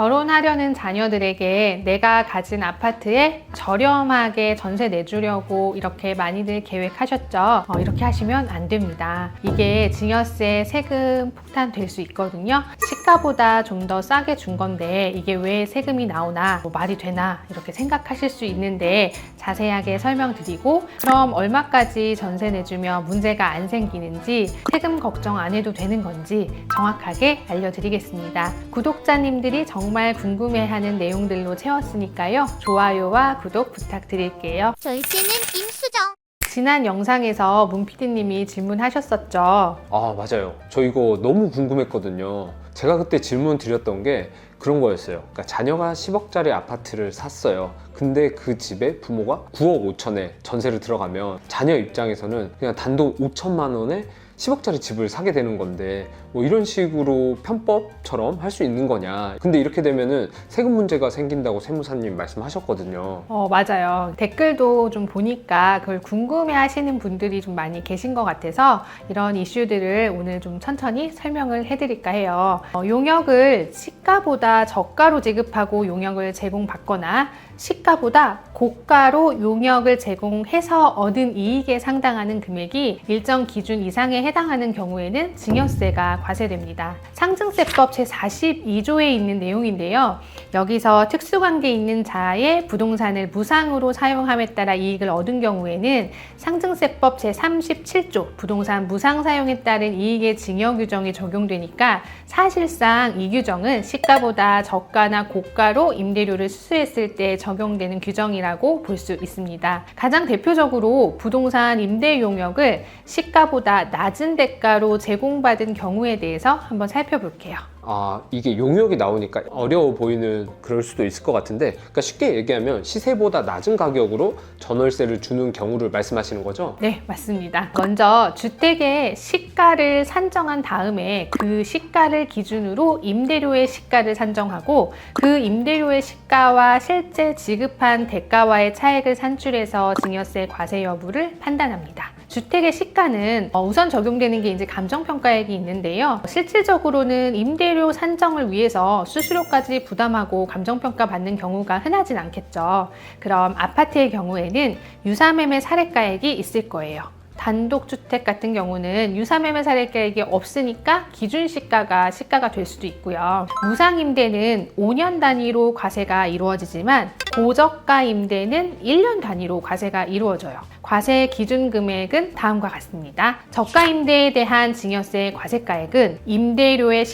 결혼하려는 자녀들에게 내가 가진 아파트에 저렴하게 전세 내주려고 이렇게 많이들 계획하셨죠? 이렇게 하시면 안 됩니다. 이게 증여세 세금 폭탄 될 수 있거든요. 시가보다 좀 더 싸게 준 건데 이게 왜 세금이 나오나, 말이 되나 이렇게 생각하실 수 있는데 자세하게 설명드리고, 그럼 얼마까지 전세 내주면 문제가 안 생기는지, 세금 걱정 안 해도 되는 건지 정확하게 알려드리겠습니다. 구독자님들이 정말 궁금해하는 내용들로 채웠으니까요. 좋아요와 구독 부탁드릴게요. 절세는 임수정. 지난 영상에서 문 PD님이 질문하셨었죠. 아, 맞아요. 저 이거 너무 궁금했거든요. 제가 그때 질문 드렸던 게 그런 거였어요. 그러니까 자녀가 10억짜리 아파트를 샀어요. 근데 그 집에 부모가 9억 5천에 전세를 들어가면 자녀 입장에서는 그냥 단돈 5천만 원에 10억짜리 집을 사게 되는 건데, 뭐 이런 식으로 편법처럼 할 수 있는 거냐. 근데 이렇게 되면은 세금 문제가 생긴다고 세무사님 말씀하셨거든요. 맞아요. 댓글도 좀 보니까 그걸 궁금해 하시는 분들이 좀 많이 계신 것 같아서 이런 이슈들을 오늘 좀 천천히 설명을 해드릴까 해요. 용역을 시가보다 저가로 지급하고 용역을 제공받거나 시가보다 고가로 용역을 제공해서 얻은 이익에 상당하는 금액이 일정 기준 이상에 해당하는 경우에는 증여세가 과세됩니다. 상증세법 제42조에 있는 내용인데요. 여기서 특수관계 있는 자의 부동산을 무상으로 사용함에 따라 이익을 얻은 경우에는 상증세법 제37조 부동산 무상 사용에 따른 이익의 증여 규정이 적용되니까 사실상 이 규정은 시가보다 저가나 고가로 임대료를 수수했을 때 적용되는 규정이라고 볼 수 있습니다. 가장 대표적으로 부동산 임대 용역을 시가보다 낮은 대가로 제공받은 경우에 대해서 한번 살펴볼게요. 아, 이게 용역이 나오니까 어려워 보이는 그럴 수도 있을 것 같은데, 그러니까 쉽게 얘기하면 시세보다 낮은 가격으로 전월세를 주는 경우를 말씀하시는 거죠? 네, 맞습니다. 먼저 주택의 시가를 산정한 다음에 그 시가를 기준으로 임대료의 시가를 산정하고, 그 임대료의 시가와 실제 지급한 대가와의 차액을 산출해서 증여세 과세 여부를 판단합니다. 주택의 시가는 우선 적용되는 게 이제 감정평가액이 있는데요. 실질적으로는 임대료 산정을 위해서 수수료까지 부담하고 감정평가 받는 경우가 흔하진 않겠죠. 그럼 아파트의 경우에는 유사매매 사례가액이 있을 거예요. 단독주택 같은 경우는 유사매매 사례가액이 없으니까 기준시가가 시가가 될 수도 있고요. 무상임대는 5년 단위로 과세가 이루어지지만 고저가 임대는 1년 단위로 과세가 이루어져요. 과세 기준 금액은 다음과 같습니다. 저가 임대에 대한 증여세 과세가액은 임대료의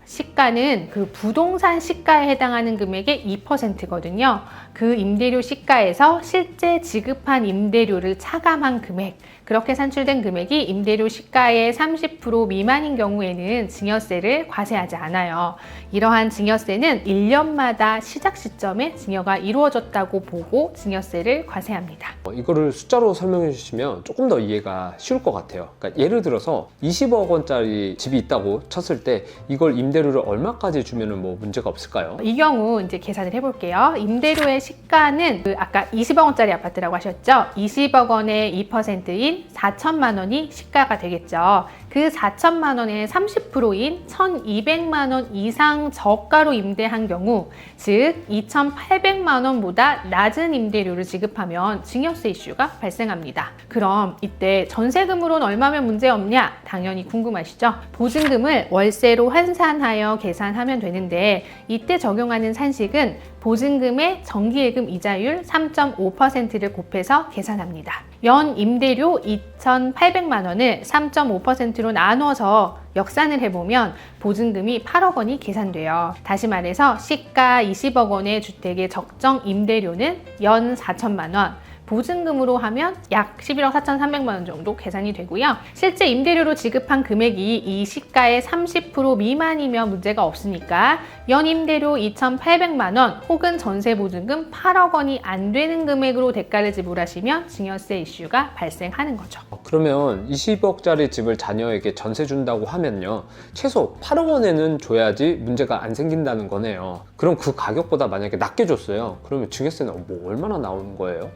시가는 그 부동산 시가에 해당하는 금액의 2%거든요. 그 임대료 시가에서 실제 지급한 임대료를 차감한 금액, 그렇게 산출된 금액이 임대료 시가의 30% 미만인 경우에는 증여세를 과세하지 않아요. 이러한 증여세는 1년마다 시작 시점에 증여가 이루어졌다고 보고 증여세를 과세합니다. 이거를 숫자로 설명해 주시면 조금 더 이해가 쉬울 것 같아요. 그러니까 예를 들어서 20억 원짜리 집이 있다고 쳤을 때 이걸 임대료를 얼마까지 주면은 뭐 문제가 없을까요? 이 경우 이제 계산을 해볼게요. 임대료의 시가는 아까 20억 원짜리 아파트라고 하셨죠? 20억 원의 2%인 4천만 원이 시가가 되겠죠. 그 4천만 원의 30%인 1,200만 원 이상 저가로 임대한 경우, 즉 2,800만 원보다 낮은 임대료를 지급하면 증여세 이슈가 발생합니다. 그럼 이때 전세금으로는 얼마면 문제 없냐? 당연히 궁금하시죠? 보증금을 월세로 환산하여 계산하면 되는데, 이때 적용하는 산식은 보증금의 정기예금 이자율 3.5%를 곱해서 계산합니다. 연 임대료 2,800만 원을 3.5%로 나누어서 역산을 해보면 보증금이 8억 원이 계산돼요. 다시 말해서 시가 20억 원의 주택의 적정 임대료는 연 4천만 원, 보증금으로 하면 약 11억 4,300만 원 정도 계산이 되고요. 실제 임대료로 지급한 금액이 이 시가의 30% 미만이면 문제가 없으니까 연 임대료 2,800만 원 혹은 전세 보증금 8억 원이 안 되는 금액으로 대가를 지불하시면 증여세 이슈가 발생하는 거죠. 그러면 20억짜리 집을 자녀에게 전세 준다고 하면요, 최소 8억 원에는 줘야지 문제가 안 생긴다는 거네요. 그럼 그 가격보다 만약에 낮게 줬어요. 그러면 증여세는 뭐 얼마나 나오는 거예요?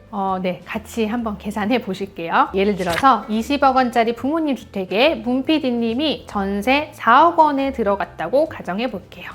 네, 같이 한번 계산해 보실게요. 예를 들어서 20억 원짜리 부모님 주택에 문 PD님이 전세 4억 원에 들어갔다고 가정해 볼게요.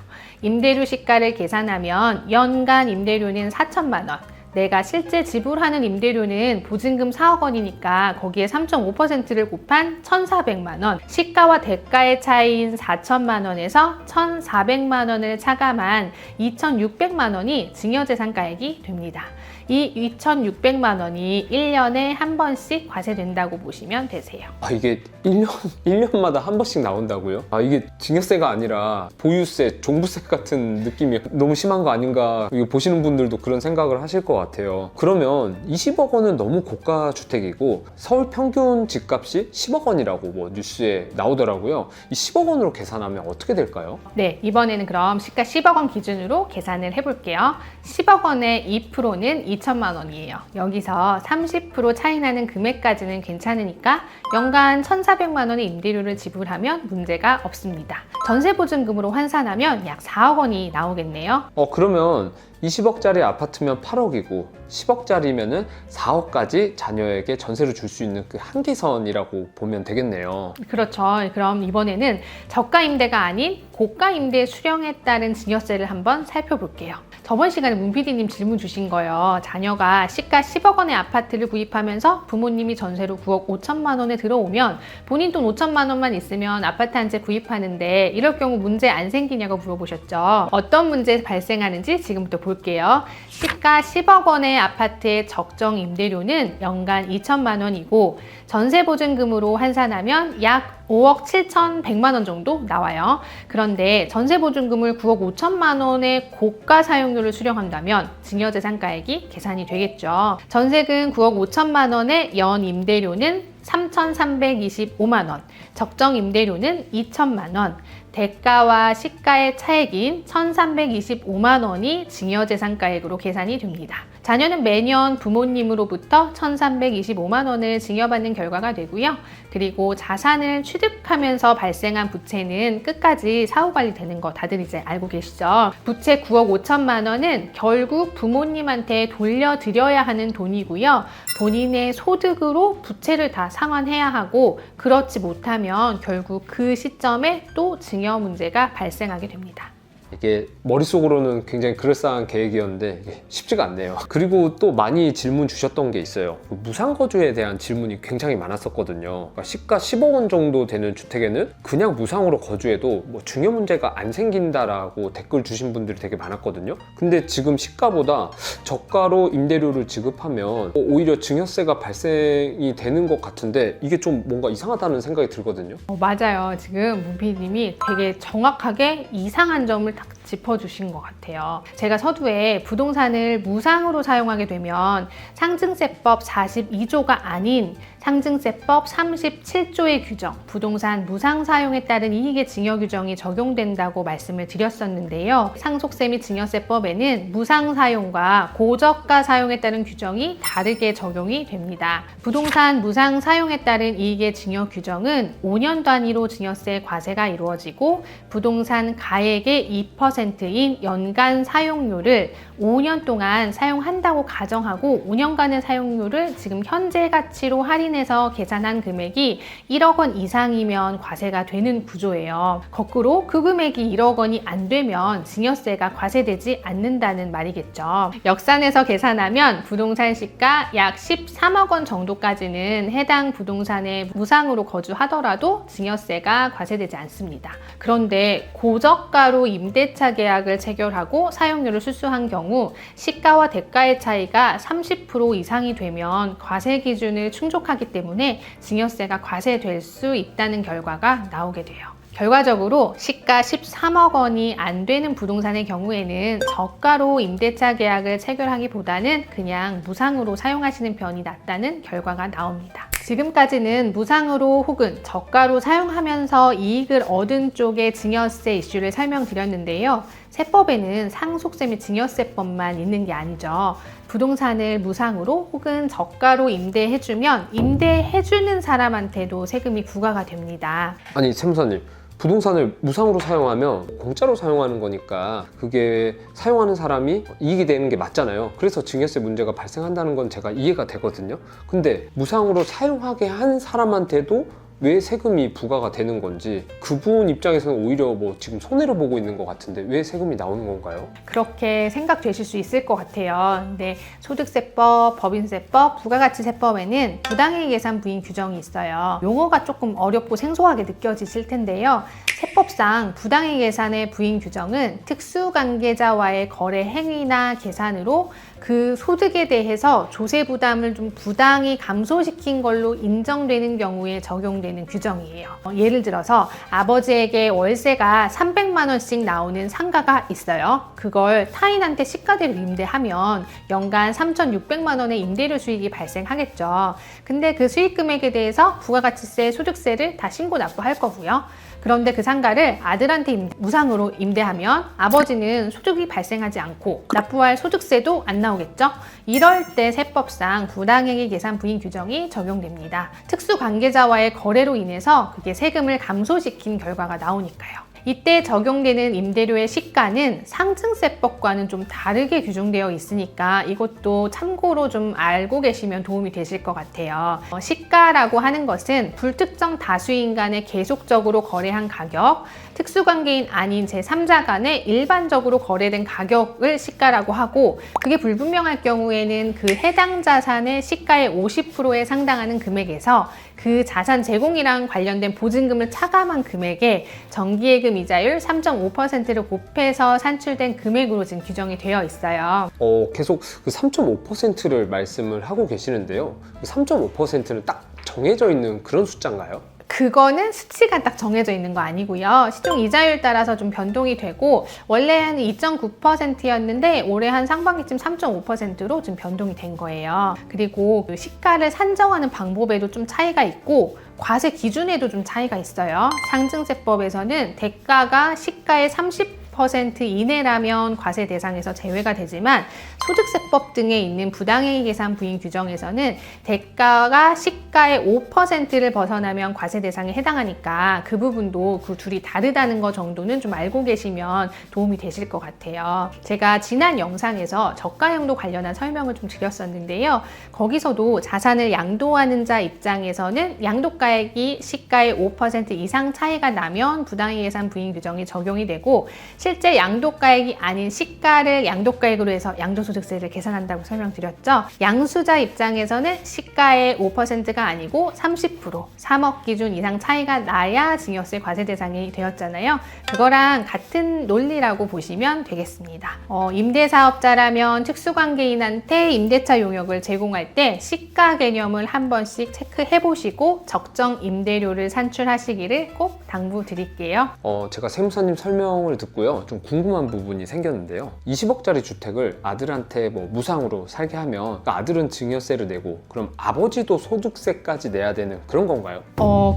임대료 시가를 계산하면 연간 임대료는 4천만 원, 내가 실제 지불하는 임대료는 보증금 4억 원이니까 거기에 3.5%를 곱한 1,400만 원, 시가와 대가의 차이인 4천만 원에서 1,400만 원을 차감한 2,600만 원이 증여재산가액이 됩니다. 이 2,600만 원이 1년에 한 번씩 과세된다고 보시면 되세요. 이게 1년마다 한 번씩 나온다고요? 이게 증여세가 아니라 보유세, 종부세 같은 느낌이 너무 심한 거 아닌가, 이거 보시는 분들도 그런 생각을 하실 것 같아요. 그러면 20억 원은 너무 고가 주택이고 서울 평균 집값이 10억 원이라고 뭐 뉴스에 나오더라고요. 이 10억 원으로 계산하면 어떻게 될까요? 네, 이번에는 그럼 시가 10억 원 기준으로 계산을 해볼게요. 10억 원의 2%는 2천만 원이에요. 여기서 30% 차이 나는 금액까지는 괜찮으니까 연간 1,400만 원의 임대료를 지불하면 문제가 없습니다. 전세보증금으로 환산하면 약 4억 원이 나오겠네요. 그러면 20억짜리 아파트면 8억이고 10억짜리면은 4억까지 자녀에게 전세를 줄 수 있는 그 한계선이라고 보면 되겠네요. 그렇죠. 그럼 이번에는 저가 임대가 아닌 고가 임대에 수령에 따른 증여세를 한번 살펴볼게요. 저번 시간에 문PD님 질문 주신 거예요. 자녀가 시가 10억 원의 아파트를 구입하면서 부모님이 전세로 9억 5천만 원에 들어오면 본인 돈 5천만 원만 있으면 아파트 한 채 구입하는데 이럴 경우 문제 안 생기냐고 물어보셨죠. 어떤 문제 발생하는지 지금부터 볼게요. 시가 10억 원의 아파트의 적정 임대료는 연간 2천만 원이고 전세보증금으로 환산하면 약 5억 7,100만 원 정도 나와요. 그런데 전세보증금을 9억 5천만 원의 고가 사용료를 수령한다면 증여재산가액이 계산이 되겠죠. 전세금 9억 5천만 원의 연 임대료는 3,325만 원, 적정 임대료는 2천만 원, 대가와 시가의 차액인 1,325만 원이 증여재산가액으로 계산이 됩니다. 자녀는 매년 부모님으로부터 1,325만 원을 증여받는 결과가 되고요. 그리고 자산을 취득하면서 발생한 부채는 끝까지 사후관리되는 거 다들 이제 알고 계시죠? 부채 9억 5천만 원은 결국 부모님한테 돌려드려야 하는 돈이고요. 본인의 소득으로 부채를 다 상환해야 하고 그렇지 못하면 결국 그 시점에 또 증여 문제가 발생하게 됩니다. 이게 머릿속으로는 굉장히 그럴싸한 계획이었는데 이게 쉽지가 않네요. 그리고 또 많이 질문 주셨던 게 있어요. 무상거주에 대한 질문이 굉장히 많았었거든요. 그러니까 시가 10억 원 정도 되는 주택에는 그냥 무상으로 거주해도 뭐 중요 문제가 안 생긴다라고 댓글 주신 분들이 되게 많았거든요. 근데 지금 시가보다 저가로 임대료를 지급하면 오히려 증여세가 발생이 되는 것 같은데 이게 좀 뭔가 이상하다는 생각이 들거든요. 맞아요. 지금 문PD님이 되게 정확하게 이상한 점을 딱 짚어주신 것 같아요. 제가 서두에 부동산을 무상으로 사용하게 되면 상증세법 42조가 아닌 상증세법 37조의 규정, 부동산 무상 사용에 따른 이익의 증여 규정이 적용된다고 말씀을 드렸었는데요. 상속세 및 증여세법에는 무상 사용과 고저가 사용에 따른 규정이 다르게 적용이 됩니다. 부동산 무상 사용에 따른 이익의 증여 규정은 5년 단위로 증여세 과세가 이루어지고 부동산 가액의 2%인 연간 사용료를 5년 동안 사용한다고 가정하고 5년간의 사용료를 지금 현재 가치로 할인해서 계산한 금액이 1억 원 이상이면 과세가 되는 구조예요. 거꾸로 그 금액이 1억 원이 안 되면 증여세가 과세되지 않는다는 말이겠죠. 역산해서 계산하면 부동산 시가 약 13억 원 정도까지는 해당 부동산에 무상으로 거주하더라도 증여세가 과세되지 않습니다. 그런데 고저가로 임대차 계약을 체결하고 사용료를 수수한 경우 시가와 대가의 차이가 30% 이상이 되면 과세 기준을 충족하기 때문에 증여세가 과세될 수 있다는 결과가 나오게 돼요. 결과적으로 시가 13억 원이 안 되는 부동산의 경우에는 저가로 임대차 계약을 체결하기보다는 그냥 무상으로 사용하시는 편이 낫다는 결과가 나옵니다. 지금까지는 무상으로 혹은 저가로 사용하면서 이익을 얻은 쪽의 증여세 이슈를 설명드렸는데요. 세법에는 상속세 및 증여세법만 있는 게 아니죠. 부동산을 무상으로 혹은 저가로 임대해주면 임대해주는 사람한테도 세금이 부과가 됩니다. 아니 세무사님, 부동산을 무상으로 사용하면 공짜로 사용하는 거니까 그게 사용하는 사람이 이익이 되는 게 맞잖아요. 그래서 증여세 문제가 발생한다는 건 제가 이해가 되거든요. 근데 무상으로 사용하게 한 사람한테도 왜 세금이 부과가 되는 건지 그분 입장에서는 오히려 뭐 지금 손해를 보고 있는 것 같은데 왜 세금이 나오는 건가요? 그렇게 생각되실 수 있을 것 같아요. 근데 소득세법, 법인세법, 부가가치세법에는 부당이익 예산 부인 규정이 있어요. 용어가 조금 어렵고 생소하게 느껴지실 텐데요. 세법상 부당이익 예산의 부인 규정은 특수관계자와의 거래 행위나 계산으로 그 소득에 대해서 조세 부담을 좀 부당히 감소시킨 걸로 인정되는 경우에 적용되는 규정이에요. 예를 들어서 아버지에게 월세가 300만 원씩 나오는 상가가 있어요. 그걸 타인한테 시가대로 임대하면 연간 3,600만 원의 임대료 수익이 발생하겠죠. 근데 그 수익 금액에 대해서 부가가치세, 소득세를 다 신고 납부할 거고요. 그런데 그 상가를 아들한테 무상으로 임대하면 아버지는 소득이 발생하지 않고 납부할 소득세도 안 나오겠죠? 이럴 때 세법상 부당이익 예산 부인 규정이 적용됩니다. 특수관계자와의 거래로 인해서 그게 세금을 감소시킨 결과가 나오니까요. 이때 적용되는 임대료의 시가는 상증세법과는 좀 다르게 규정되어 있으니까 이것도 참고로 좀 알고 계시면 도움이 되실 것 같아요. 시가라고 하는 것은 불특정 다수인 간에 계속적으로 거래한 가격, 특수관계인 아닌 제3자 간에 일반적으로 거래된 가격을 시가라고 하고, 그게 불분명할 경우에는 그 해당 자산의 시가의 50%에 상당하는 금액에서 그 자산 제공이랑 관련된 보증금을 차감한 금액에 정기예금 이자율 3.5%를 곱해서 산출된 금액으로 지금 규정이 되어 있어요. 계속 그 3.5%를 말씀을 하고 계시는데요. 그 3.5%는 딱 정해져 있는 그런 숫자인가요? 그거는 수치가 딱 정해져 있는 거 아니고요. 시중 이자율 따라서 좀 변동이 되고 원래 한 2.9%였는데 올해 한 상반기쯤 3.5%로 좀 변동이 된 거예요. 그리고 그 시가를 산정하는 방법에도 좀 차이가 있고 과세 기준에도 좀 차이가 있어요. 상증세법에서는 대가가 시가의 30% 이내라면 과세 대상에서 제외가 되지만 소득세법 등에 있는 부당이익 예산 부인 규정에서는 대가가 시가의 5%를 벗어나면 과세 대상에 해당하니까 그 부분도 그 둘이 다르다는 거 정도는 좀 알고 계시면 도움이 되실 것 같아요. 제가 지난 영상에서 저가형도 관련한 설명을 좀 드렸었는데요. 거기서도 자산을 양도하는 자 입장에서는 양도가액이 시가의 5% 이상 차이가 나면 부당이익 예산 부인 규정이 적용이 되고, 실제 양도가액이 아닌 시가를 양도가액으로 해서 양도소득세를 계산한다고 설명드렸죠. 양수자 입장에서는 시가의 5%가 아니고 30%, 3억 기준 이상 차이가 나야 증여세 과세 대상이 되었잖아요. 그거랑 같은 논리라고 보시면 되겠습니다. 임대사업자라면 특수관계인한테 임대차 용역을 제공할 때 시가 개념을 한 번씩 체크해보시고 적정 임대료를 산출하시기를 꼭 당부드릴게요. 제가 세무사님 설명을 듣고요. 좀 궁금한 부분이 생겼는데요. 20억짜리 주택을 아들한테 뭐 무상으로 살게 하면 그러니까 아들은 증여세를 내고 그럼 아버지도 소득세까지 내야 되는 그런 건가요?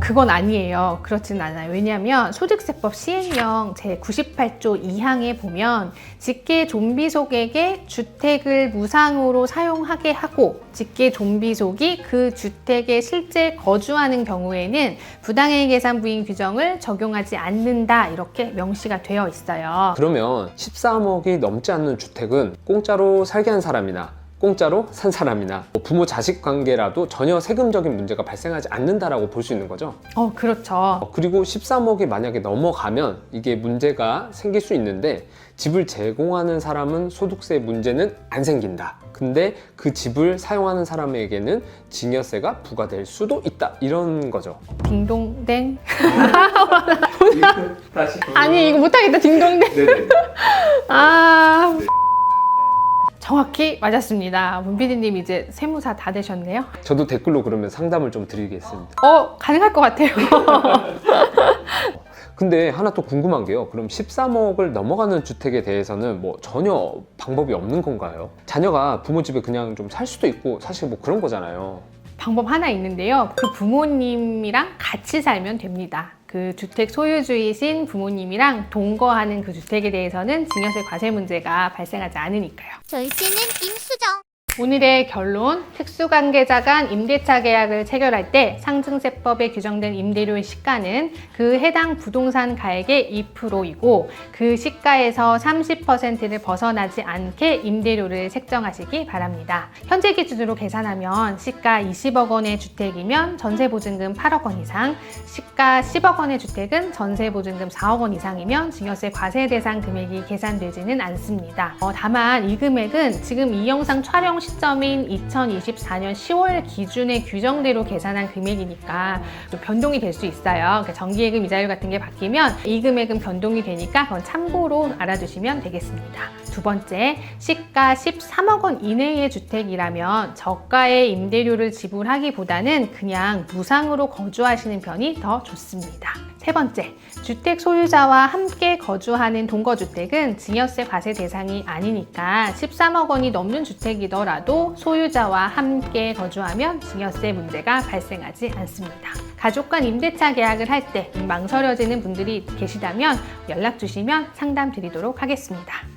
그건 아니에요. 그렇진 않아요. 왜냐하면 소득세법 시행령 제98조 2항에 보면 직계 좀비속에게 주택을 무상으로 사용하게 하고 직계 좀비속이 그 주택에 실제 거주하는 경우에는 부당이익 예산 부인 규정을 적용하지 않는다, 이렇게 명시가 되어 있어요. 그러면 13억이 넘지 않는 주택은 공짜로 살게 한 사람이나 공짜로 산 사람이나 부모 자식 관계라도 전혀 세금적인 문제가 발생하지 않는다라고 볼 수 있는 거죠? 그렇죠. 그리고 13억이 만약에 넘어가면 이게 문제가 생길 수 있는데 집을 제공하는 사람은 소득세 문제는 안 생긴다. 근데 그 집을 사용하는 사람에게는 증여세가 부과될 수도 있다. 이런 거죠. 딩동댕. 다시 아니, 이거 못하겠다. 딩동댕. 네네. 정확히 맞았습니다. 문PD님 이제 세무사 다 되셨네요. 저도 댓글로 그러면 상담을 좀 드리겠습니다. 가능할 것 같아요. 근데 하나 또 궁금한 게요. 그럼 13억을 넘어가는 주택에 대해서는 뭐 전혀 방법이 없는 건가요? 자녀가 부모 집에 그냥 좀 살 수도 있고 사실 뭐 그런 거잖아요. 방법 하나 있는데요. 그 부모님이랑 같이 살면 됩니다. 그 주택 소유주이신 부모님이랑 동거하는 그 주택에 대해서는 증여세 과세 문제가 발생하지 않으니까요. 절세는 임수정. 오늘의 결론, 특수관계자 간 임대차 계약을 체결할 때 상증세법에 규정된 임대료의 시가는 그 해당 부동산 가액의 2%이고 그 시가에서 30%를 벗어나지 않게 임대료를 책정하시기 바랍니다. 현재 기준으로 계산하면 시가 20억 원의 주택이면 전세보증금 8억 원 이상, 시가 10억 원의 주택은 전세보증금 4억 원 이상이면 증여세 과세 대상 금액이 계산되지는 않습니다. 다만 이 금액은 지금 이 영상 촬영 시점인 2024년 10월 기준의 규정대로 계산한 금액이니까 또 변동이 될 수 있어요. 그러니까 정기예금 이자율 같은 게 바뀌면 이 금액은 변동이 되니까 그건 참고로 알아두시면 되겠습니다. 두 번째, 시가 13억 원 이내의 주택이라면 저가의 임대료를 지불하기보다는 그냥 무상으로 거주하시는 편이 더 좋습니다. 세 번째, 주택 소유자와 함께 거주하는 동거주택은 증여세 과세 대상이 아니니까 13억 원이 넘는 주택이더라도 소유자와 함께 거주하면 증여세 문제가 발생하지 않습니다. 가족 간 임대차 계약을 할 때 망설여지는 분들이 계시다면 연락 주시면 상담 드리도록 하겠습니다.